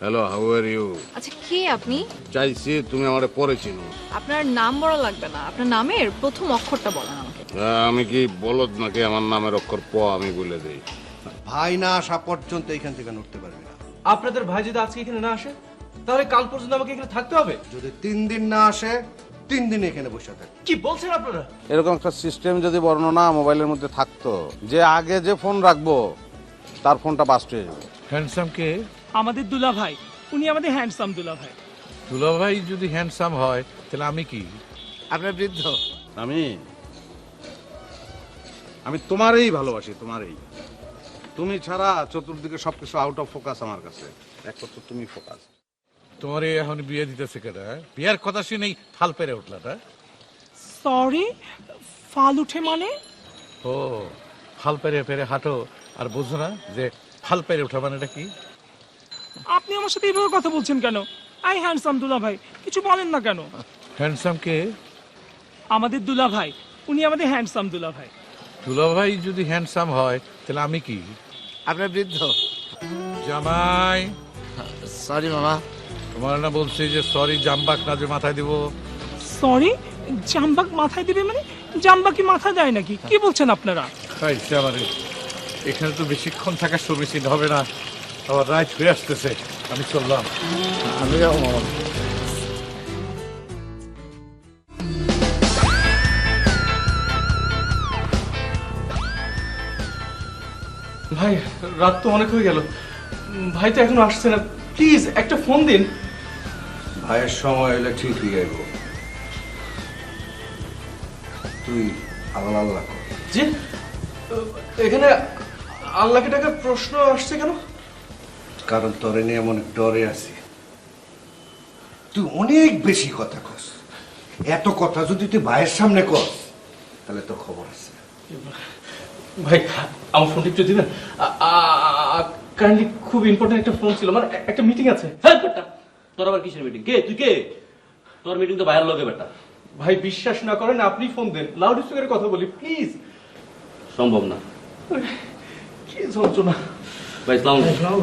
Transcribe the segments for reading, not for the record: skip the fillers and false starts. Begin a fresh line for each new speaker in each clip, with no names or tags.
Hello, how are you?
আচ্ছা কে আপনি?
চাইছি তুমি আমারে পরে চিনো।
আপনার নাম বলা লাগবে না, আপনার নামের প্রথম অক্ষরটা বলেন আমাকে।
আমি কি বলদ নাকি আমার নামের অক্ষর প আমি বলে দেই?
ভাই না আসা পর্যন্ত এখান থেকে নড়তে পারবি না।
আপনাদের ভাই যদি আজকে এখানে না আসে তাহলে কাল পর্যন্ত আমাকে এখানে থাকতে হবে।
যদি 3 দিন না আসে 3 দিন এখানে বসে থাক।
কি বলছেন আপনারা?
এরকম একটা সিস্টেম যদি বর্ণনা মোবাইলের মধ্যে থাকতো, যে আগে যে ফোন রাখবো তার ফোনটা বাস্ট হয়ে যাবে।
হ্যান্ডসাম কে?
আমাদের দুলা ভাই, উনি আমাদের হ্যান্ডসাম দুলা ভাই।
দুলাভাই যদি হ্যান্ডসাম হয় তাহলে আমি কি?
আপনার বৃদ্ধ আমি আমি তোমারই ভালোবাসি, তোমারই। তুমি ছাড়া চতুর্দিকে সবকিছু আউট অফ ফোকাস আমার কাছে, একমাত্র তুমি ফোকাস।
তোমার এখন বিয়ে দিতেছে কেটা? বিয়ার কথা শুনেই ফাল পেরে উঠলাটা।
সরি, ফাল উঠে মানে?
ও, ফাল পেরে পেরে হাঁটো আর বুঝো না যে ফাল পেরে ওঠা মানেটা কি?
আপনি আমার সাথে এইভাবে কথা বলছেন কেন? আই হ্যান্ডসাম দুলা ভাই, কিছু বলেন না কেন?
হ্যান্ডসাম কে?
আমাদের দুলা ভাই, উনি আমাদের হ্যান্ডসাম দুলা ভাই।
দুলাভাই যদি হ্যান্ডসাম হয় তাহলে আমি কি?
আপনার বৃদ্ধ।
জামাই,
সরি মামা।
তোমার না বলছি যে সরি জাম্বাক না যে মাথায় দিব?
সরি, জাম্বাক মাথায় দিবে মানে? জাম্বা কি মাথা দেয় নাকি? কি বলছেন আপনারা?
খাইছে আমারে। এখানে তো বেশিক্ষণ থাকা সমীচীন হবে না, আবার রাইট হয়ে আসতেছে। আমি চললাম।
আমি যাবো মামা।
ভাই, রাত তো অনেক হয়ে গেল, ভাই তো এখনো আসছে না। প্লিজ একটা ফোন দিন।
ভাইয়ের সময় হলে ঠিকই আইব। তুই আল্লাহ আল্লাহ কর।
জি, এখানে আল্লাহকে টাকার প্রশ্ন আসছে কেন?
কারণ তোরে নিয়ে এমন ডরে আছি। তুই অনেক বেশি কথা কস। এত কথা যদি তুই ভাইয়ের সামনে কস তাহলে তো খবর আছে।
ভাই, আমার ফোনটা একটু দিবেন? কাইন্ডলি, খুব ইম্পর্টেন্ট একটা ফোন ছিল, মানে একটা মিটিং আছে।
হ্যাঁ বেটা, তোর আবার কিসের মিটিং? কে তুই? কে? তোর মিটিং তো বাইরের লোকে বেটা।
ভাই, বিশ্বাস না করেন আপনি ফোন দেন, লাউড স্পিকারে কথা বলি প্লিজ।
সম্ভব না
কি যন্ত্রণা।
ভাই। ইসলাম
আসসালামু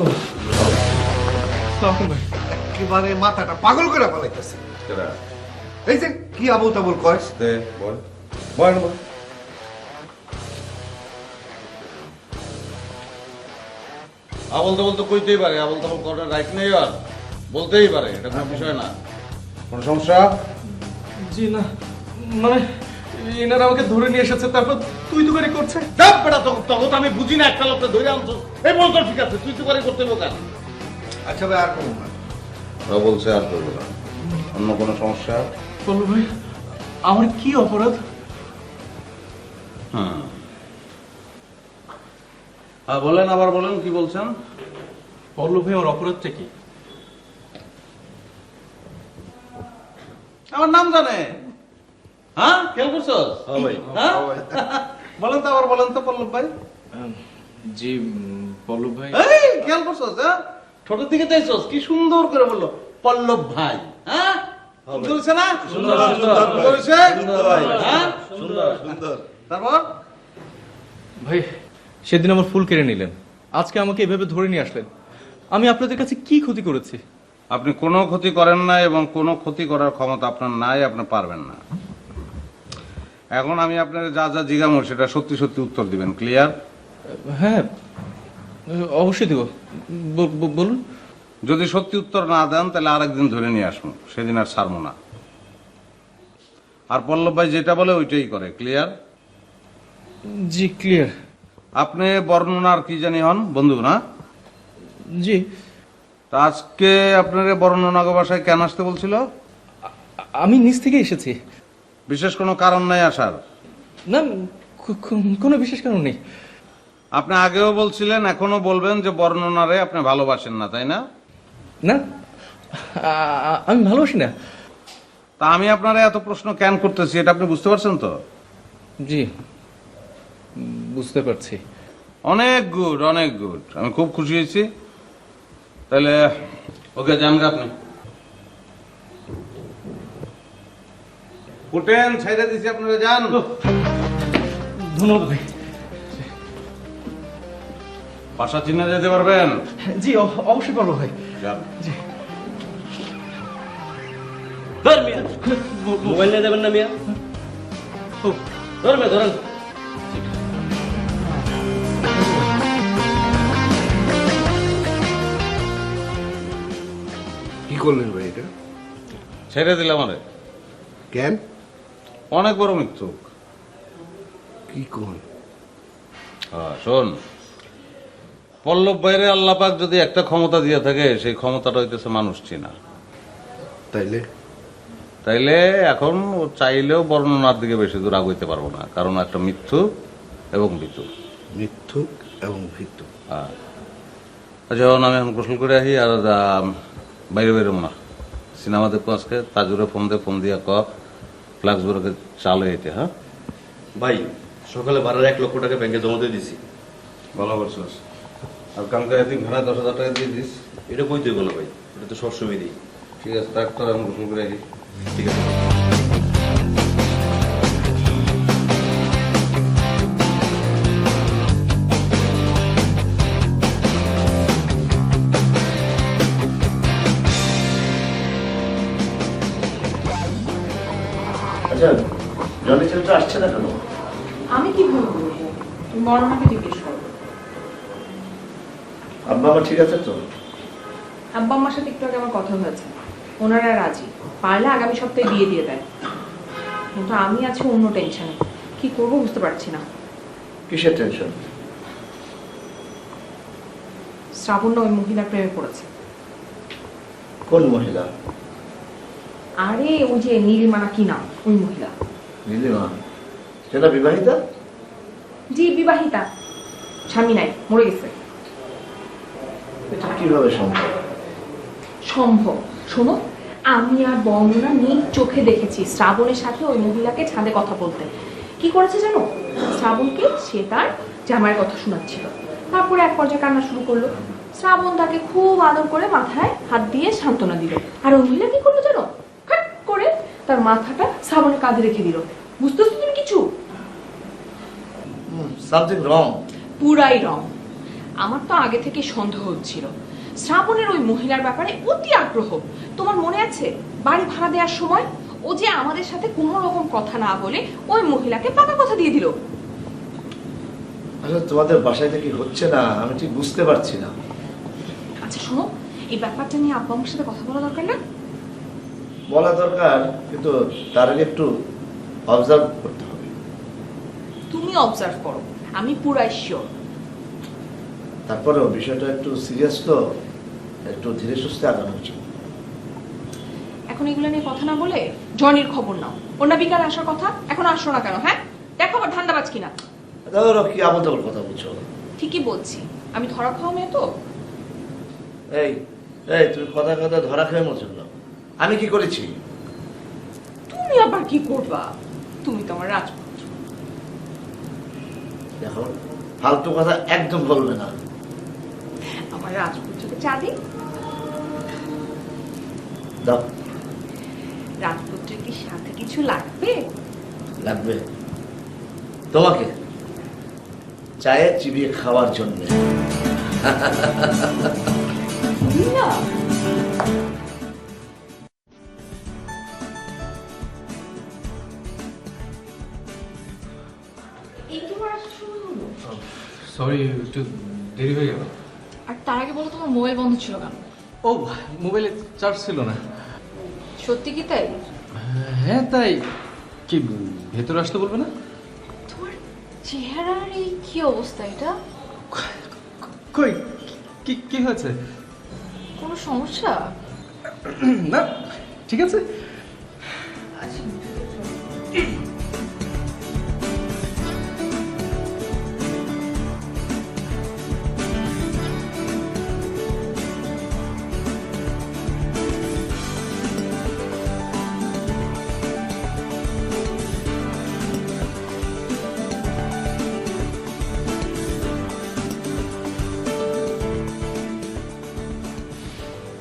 আলাইকুম ভাই।
একেবারে মাথাটা পাগল করে ফেলাইতেছে। এই যে কি আবল তাবল কস? বল বল বল।
আবল তাবল তো কইতেই পারে, আবল তাবল করার রাইট নেই, আর বলতেই পারে, এটা কোনো বিষয় না। কোনো সমস্যা?
জি না, মানে এনারা আমাকে ধরে নিয়ে এসেছে, তারপর তুই তুকারি করছে।
চাপ বেটা, তখন তো আমি বুঝি না, একটা লোককে ধরে আনছো। এই বল তো ঠিক আছে, তুই তো করে করতে হবে কেন?
আচ্ছা ভাই, আর কোনো না।
ও বলছে আর করবো না। অন্য কোনো সমস্যা?
বলো ভাই, আমার কি অপরাধ?
বলেন, আবার বলেন, কি বলছেন?
পল্লব ভাই, আমার অপরাধটা কি?
আমার নাম জানে? হ্যাঁ, খেয়াল করছস? হ্যাঁ? বলেন তো, আবার বলেন তো পল্লব ভাই।
জি পল্লব ভাই।
এই খেয়াল করছস? হ্যাঁ, ছোটর দিকে চাইছস, কি সুন্দর করে বললো পল্লব ভাই। হ্যাঁ, বলছে না?
সুন্দর,
বলছে? হ্যাঁ?
সুন্দর।
তারপর
ভাই, সেদিন আমার ফুল কেড়ে নিলেন, আজকে আমাকে এভাবে ধরে নিয়ে আসলেন। আমি আপনাদের কাছে কি ক্ষতি করেছি?
আপনি কোনো ক্ষতি করেন না, এবং কোনো ক্ষতি করার ক্ষমতা আপনার নাই, আপনি পারবেন না। এখন আমি আপনার যা যা জিজ্ঞামো সেটা সত্যি সত্যি উত্তর দিবেন। ক্লিয়ার?
হ্যাঁ, অবশ্যই দেব। বলুন।
যদি সত্যি উত্তর না দেন তাহলে আরেকদিন ধরে নিয়ে আসবো, সেদিন আর ছাড়বো না। আর পল্লব ভাই যেটা বলে ওইটাই করে। ক্লিয়ার?
জি ক্লিয়ার।
আপনি বর্ণনার কি জানি হন, বন্ধু না?
জি।
তা আজকে আপনার বর্ণনাগ বাসায় কেন আসতে বলছিল?
আমি নিজ থেকে এসেছি।
বিশেষ কোনো কারণ নাই আসার?
না, কোনো বিশেষ কারণ নেই।
আপনি আগেও বলছিলেন, এখনো বলবেন যে বর্ণনারে আপনি ভালোবাসেন না, তাই না?
না, আমি ভালোবাসি না।
তা আমি আপনারা এত প্রশ্ন কেন করতেছি এটা আপনি বুঝতে পারছেন তো?
জি, বুঝতে পারছি।
অনেক গুড, অনেক গুড, আমি খুব খুশি হয়েছি। তাহলে ওকে, যান গা আপনি। উঠেন, ছেড়ে দিছি, আপনারা যান।
ধন্যবাদ ভাই।
বাসা চিনে যেতে পারবেন?
জি অবশ্যই পারবো ভাই।
যান।
ধর মিয়া মোবাইল নিয়ে যাবেন না মিয়া ধর মিয়া ধরেন
কি করলেন ভাই এটা?
ছেড়ে দিলাম আরে।
কেন?
অনেক বড় মিথ্যুক।
কি কোন?
শোন, পল্লব বাইরে আল্লাহ পাক যদি একটা ক্ষমতা দিয়ে থাকে, সেই ক্ষমতাটা হইতেছে মানুষ চিনা।
তাইলে
তাইলে এখন ও চাইলেও বর্ণনার দিকে বেশি দূর আগাইতে পারবো না, কারণ একটা মিথ্যুক এবং ভীতু।
মিথ্যুক এবং ভীতু।
আচ্ছা, আমি এখন গোসল করে আসি, আর বাইরে বেরোবো না। সিনেমা দেখবো আজকে। তাজুরে ফোন দিয়া ক ফ্লাক্সবুরকে চালে এতে। হ্যাঁ
ভাই, সকালে বাড়ার 1 লক্ষ টাকা ব্যাংকে জমা দিয়ে দিছি।
ভালো করছিস। আর কালকে একদিন ভাড়া 10,000 টাকা দিয়ে দিস।
এটা কই দেবো না ভাই, এটা তো সবসময় দিই।
ঠিক আছে, তার তো আমি গোসল করে আসি।
ঠিক আছে।
আচ্ছা, জনি ছেলেটা আসছে না কেন?
আমি কিভাবে বলবো? তুমি বড় মাকে জিজ্ঞেস করো।
আব্বা আমার ঠিক আছে তো?
আব্বা আম্মার সাথে একটু আগে আমার কথা হয়েছে, ওনারা রাজি, পারলে আগামী সপ্তাহে বিয়ে দিয়ে দেয়। কিন্তু আমি আছি অন্য টেনশনে, কি করবো বুঝতে পারছি না।
কিসের টেনশন?
শ্রাবণ না ওই মহিলার প্রেমে পড়েছে।
কোন মহিলা?
আরে ওই যে নীলিমা না কি নাম ওই মহিলা।
নীলিমা? সেটা বিবাহিতা?
জি বিবাহিতা, স্বামী নাই, মরে গেছে।
এটা কিভাবে সম্ভব?
সম্ভব, শোনো, আমি আর বর্ণনা নিজ চোখে দেখেছি শ্রাবণের সাথে ওই মহিলাকে ছাদে কথা বলতে। কি করেছে জানো? শ্রাবণকে সে তার জামাইয়ের কথা শোনাচ্ছিল, তারপরে এক পর্যায়ে কান্না শুরু করলো। শ্রাবণ তাকে খুব আদর করে মাথায় হাত দিয়ে সান্ত্বনা দিল, আর ওই মহিলা কি করলো জানো? হাট করে তার মাথাটা শ্রাবণের কাঁধে রেখে দিল। বুঝতেছো তুমি কিছু?
Something wrong.
পুরাই রং। আমার তো আগে থেকে সন্দেহ হচ্ছিল শ্রাবণের ওই মহিলার ব্যাপারে অতি আগ্রহ। তোমার মনে আছে বাড়ি ভাড়া দেওয়ার সময় ও যে আমাদের সাথে কোনো রকম কথা না বলে ওই মহিলাকে পাকা কথা দিয়ে দিল।
আসলে তোমাদের বাসায় কি হচ্ছে না আমি ঠিক বুঝতে পারছি না।
আচ্ছা শোনো, এই ব্যাপারটা নিয়ে আব্বা আমার সাথে কথা বলা দরকার না?
বলা দরকার, কিন্তু তার আগে একটু অবজার্ভ করতে হবে।
তুমি অবজার্ভ করো, আমি পুরাই শিওর।
তারপরেও বিষয়টা একটু সিরিয়াস তো, একটু ধীরে সুস্থে আগানো উচিত।
এখন এগুলো নিয়ে কথা না বলে জনির খবর নাও। ওর না বিকালে আসার কথা, এখন আসলো না কেন? হ্যাঁ দেখো আবার ধান্দাবাজ কিনা।
ধরো কি আবল তাবল কথা বলছো?
ঠিকই বলছি, আমি ধরা খাওয়া মেয়ে তো।
এই এই তুমি কথা কথা ধরা খেয়ে মরছো না। আমি কি করেছি?
তুমি আবার কি করবা? তুমি তো আমার রাজপুত্র।
দেখো, ফালতু কথা একদম বলবে না।
আমার রাজপুত্রকে চা দিই।
দাও।
রাজপুত্রের কি সাথে কিছু লাগবে?
লাগবে তোমাকে চায়ে চিবিয়ে খাওয়ার জন্য।
না এই তোমার আসা শুরু হলো?
সরি, একটু দেরি হয়ে গেল।
আর তার আগে বলো তোমার মোবাইল বন্ধ ছিল কেন?
ও, মোবাইলে চার্জ ছিল না।
সত্যি কি তাই?
হ্যাঁ তাই। কি ভেতরে আসতে বলবে না?
তোমার চেহারার এই কি অবস্থা? এটা
কই, কি কি হয়েছে?
কোনো সমস্যা?
না, ঠিক আছে।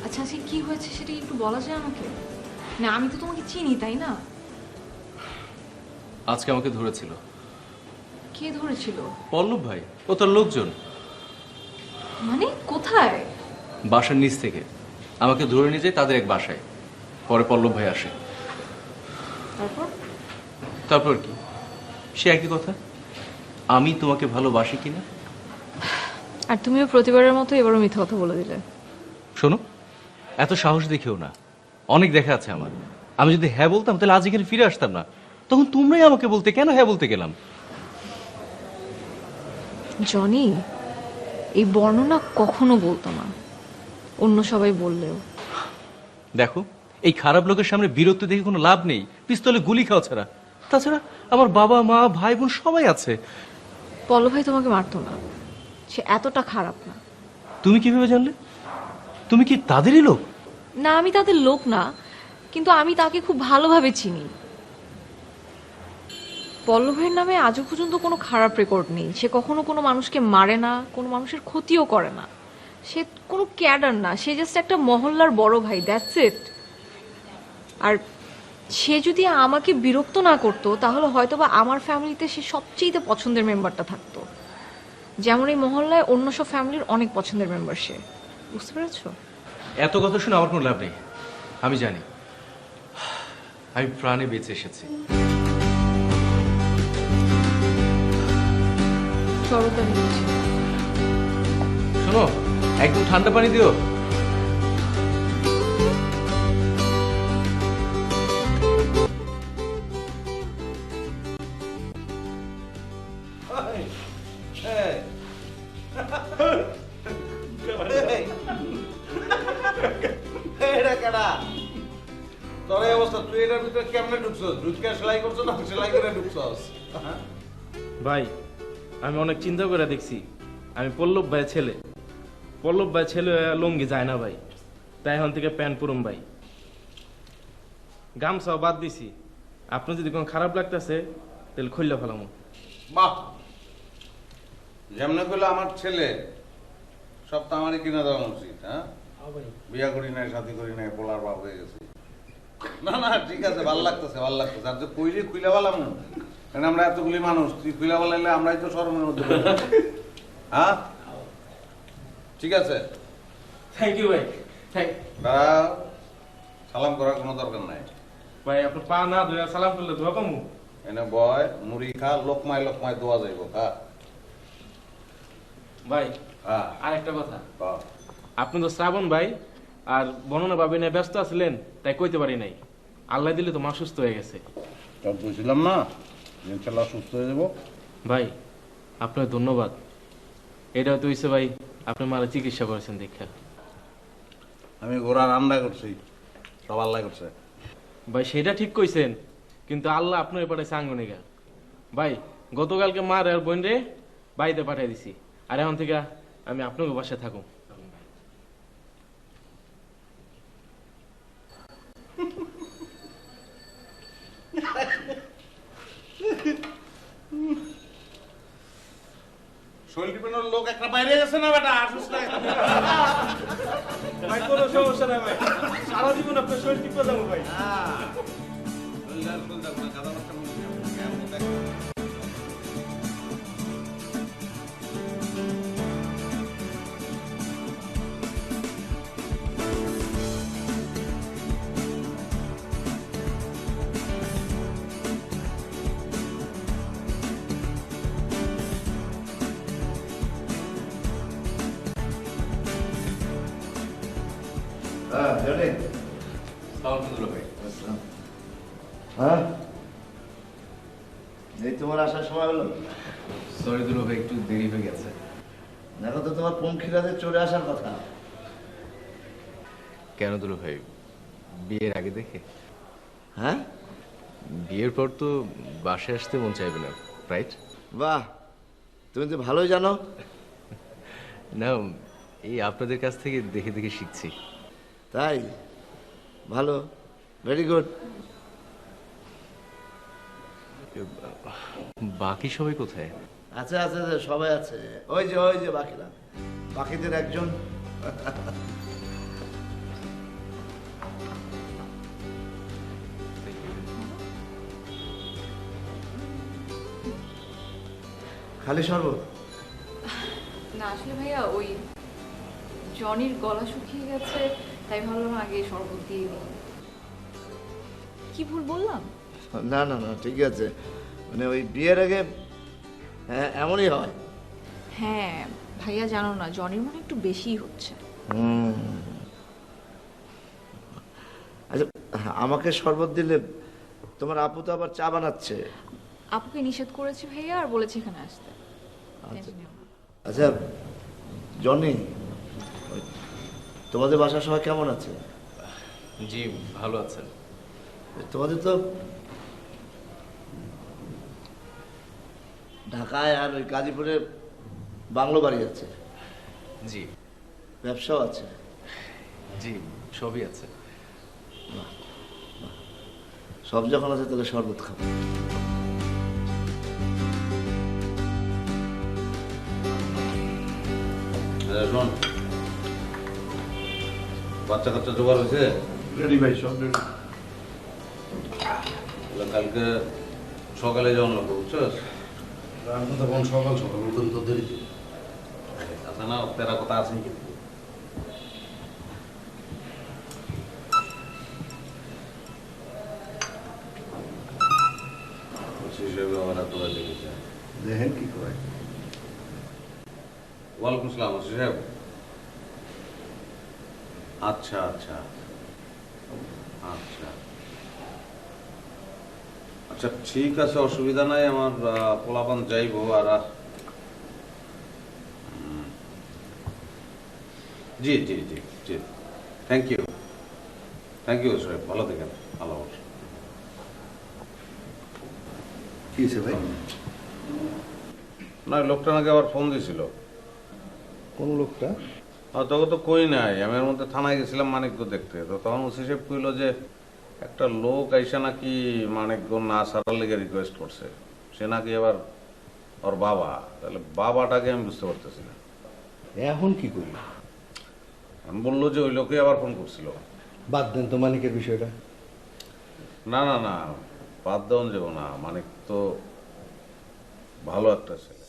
আচ্ছা আজকে কি হয়েছে সেটা কি একটু বলা যায় আমাকে? না আমি তো তোমাকে চিনি, তাই না?
আজকে আমাকে ধরেছিল।
কে ধরেছিল?
পল্লব ভাই, ও তার লোকজন।
মানে কোথায়?
বাসার নিচ থেকে আমাকে ধরে নিয়ে যায় তাদের এক বাসায়। পরে পল্লব ভাই আসে।
তারপর?
তারপর কি, সে একই কথা, আমি তোমাকে ভালোবাসি কিনা।
আর তুমিও প্রতিবারের মতো এবারও মিথ্যা কথা বলে দিলে।
শোনো, এত সাহস দেখেও না, অনেক দেখা আছে আমার। আমি যদি হ্যাঁ বলতাম তাহলে আজ এখানে ফিরে আসতাম না। তখন তোমরাই আমাকে বলতে কেন হ্যাঁ বলতে গেলাম।
জনি, এই বর্ণনা কখনো বলতো না, অন্য সবাই বললেও।
দেখো, এই খারাপ লোকের সামনে বিরক্তি দেখে কোনো লাভ নেই, পিস্তলে গুলি খাওয়া ছাড়া। তাছাড়া আমার বাবা মা ভাই বোন সবাই আছে।
পল্লব ভাই তোমাকে মারতো না, সে এতটা খারাপ না।
তুমি কিভাবে জানলে? তুমি কি তাদেরই লোক?
না, আমি তাদের লোক না, কিন্তু আমি তাকে খুব ভালোভাবে চিনি। পল্লব ভাইয়ের নামে আজও পর্যন্ত কোনো খারাপ রেকর্ড নেই। সে কখনো কোনো মানুষকে মারে না, কোনো মানুষের ক্ষতিও করে না। সে কোনো ক্যাডার না, সে জাস্ট একটা মহল্লার বড় ভাই, দ্যাটস ইট। আর সে যদি আমাকে বিরক্ত না করতো তাহলে হয়তোবা আমার ফ্যামিলিতে সে সবচেয়ে পছন্দের মেম্বারটা থাকতো। যেমন এই মহল্লায় অন্য সব ফ্যামিলির অনেক পছন্দের মেম্বার সে। বুঝতে পেরেছো?
এত কথা শুনে আমার কোনো লাভ নেই। আমি জানি আমি প্রাণে বেঁচে এসেছি।
চরতা দিচ্ছি।
শোনো, একদম ঠান্ডা পানি দিও।
তোর এই অবস্থা, তুই এটার ভিতরে কেমনে ঢুকছস? ঢুকে সেলাই করছস না সেলাই করে ঢুকছস?
ভাই, আমি অনেক চিন্তা করে দেখছি, আমি পল্লব ভাইয়ের ছেলে। পল্লব ভাই ছেলে লুঙ্গি যায় না ভাই, তাই এখন থেকে প্যান্ট পরুম ভাই। গামছাও বাদ দিছি। আপনার যদি কোনো খারাপ লাগতেছে তাহলে খুললে ফেলাম।
বাহ, যেমনে করলে আমার ছেলে, সব তো আমারই কিনা দেওয়া উচিত। হ্যাঁ, বিয়া করি নাই, শাদি করি নাই, পোলার বাপ হয়ে গেছে। না না, ঠিক আছে, ভাল লাগতেছে, ভাল লাগতেছে। আর যে কইলে খুইলা বলাম, কারণ আমরা এতগুলি মানুষ, তুই খুইলা বলাইলে আমরাই তো শরমের মধ্যে পড়ে যাবো। হ্যাঁ, ঠিক আছে।
থ্যাংক ইউ ভাই।
দাঁড়াও, সালাম করার কোনো দরকার নাই।
ভাই আপনার পা না ধরে সালাম করলে ধোয়া পামু।
এনে বয়, মুড়ি খা, লোকমায় লোকমায় দোয়া যাইব। খা
ভাই,
হ্যাঁ।
আর একটা কথা,
বাহ।
আপনি তো শ্রাবণ ভাই আর বর্ণনা ভাবি নিয়ে ব্যস্ত আছিলেন, তাই কইতে পারি নাই। আল্লাহ দিলে তো মা সুস্থ হয়ে গেছে।
সব বুঝলাম না, ইনশাল্লাহ সুস্থ হয়ে যাবো।
ভাই, আপনার ধন্যবাদ। এটাও তো হইছে ভাই, আপনি মারা চিকিৎসা করেছেন দীক্ষা।
আমি ঘোড়া রান্না করছি, সব আল্লাহ করছে।
ভাই সেটা ঠিক কইছেন, কিন্তু আল্লাহ আপনার পাঠাইছে আঙ্গনিকা। ভাই, গতকালকে মার আর বোন রে বাড়িতে পাঠিয়ে দিছি, আর এখন থেকে আমি আপনাকে বাসায় থাকুন।
শৈল টিপের লোক একটা বাইরে গেছে না বেটা, আসুস না।
ভাই কোনো সমস্যা নাই ভাই, সারা জীবন আপনার শরীর টিপে যাবো ভাই।
হ্যাঁ জনি।
ভাই,
হ্যাঁ, এই তোমার আসার সময় হলো।
সরি দুলো ভাই, একটু দেরি হয়ে গেছে।
দেখো তো তোমার পঙ্খিরাজের চলে আসার কথা।
কেন দুলো ভাই, বিয়ের আগে দেখে?
হ্যাঁ,
বিয়ের পর তো বাসায় আসতে মন চাইবে না, রাইট?
বাহ, তুমি তো ভালোই জানো।
না, এই আপনাদের কাছ থেকে দেখে দেখে শিখছি।
তাই? ভালো, ভেরি গুড।
বাকি সবাই কোথায়?
আছে আছে, সবাই আছে। ওই যে বাকিরা, বাকিদের একজন। খালি শরবত?
না আসলে ভাইয়া, ওই জনির গলা শুকিয়ে গেছে, তাই ভাবলাম আগে শরবত দিয়ে দিই। কি ভুল বললাম?
না না না, ঠিক আছে। মানে ওই বিয়ের আগে হ্যাঁ এমনই হয়।
হ্যাঁ ভাইয়া, জানো না জনির মনে একটু বেশিই হচ্ছে।
আচ্ছা, আমাকে শরবত দিলে তোমার আপু তো আবার চা বানাচ্ছে।
আপুকে নিষেধ করেছি ভাইয়া, আর বলেছি এখানে আসতে। টেনশন নিও না।
আচ্ছা জনি, তোমাদের বাসার সবাই কেমন আছে?
জি ভালো আছেন।
তোমাদের তো ঢাকায় আর ওই গাজীপুরে বাংলো বাড়ি আছে,
জি
ব্যবসাও আছে।
জি সবই আছে।
সব যখন আছে তাহলে শরবত খাবো।
শোন, বাচ্চা কাচ্চা জোগাড় হয়েছে?
রেডি ভাই, সব রেডি।
কালকে সকালে যাওয়ার লাগবে, বুঝছস?
আমি তখন সকাল সকাল উঠুন তো দেরি।
আচ্ছা না, তেরা কথা আছে কিন্তু। হিসেবে আমার এত লেগেছে।
দেখেন কি করে।
ওয়ালাইকুম আসসালাম সাহেব। আচ্ছা আচ্ছা আচ্ছা আচ্ছা, ঠিক আছে, অসুবিধা নাই। আমার পোলাপান যাইবো। আর জি জি জি জি, থ্যাংক ইউ সাহেব, ভালো থাকেন। আল্লাহ হাফেজ।
কি হয়েছে ভাই?
না, লোকটা নাকি আবার ফোন দিছিল।
কোন লোকটা?
তখন তো কই নাই, আমি এর মধ্যে থানায় গেছিলাম মানিকগঞ্জ দেখতে। তো তখন ওসি সাহেব কইল যে একটা লোক আইসা নাকি মানিকগঞ্জ না সারার লেগে রিকোয়েস্ট করছে। সে নাকি আবার ওর বাবা। তাহলে বাবাটাকে আমি বুঝতে পারতেছি না।
এখন কি করি?
আমি বললো যে ওই লোকে আবার ফোন করছিল।
বাদ দেন তো মানিকের বিষয়টা।
না না না, বাদ দেওয়া যাবো না। মানিক তো ভালো একটা ছেলে।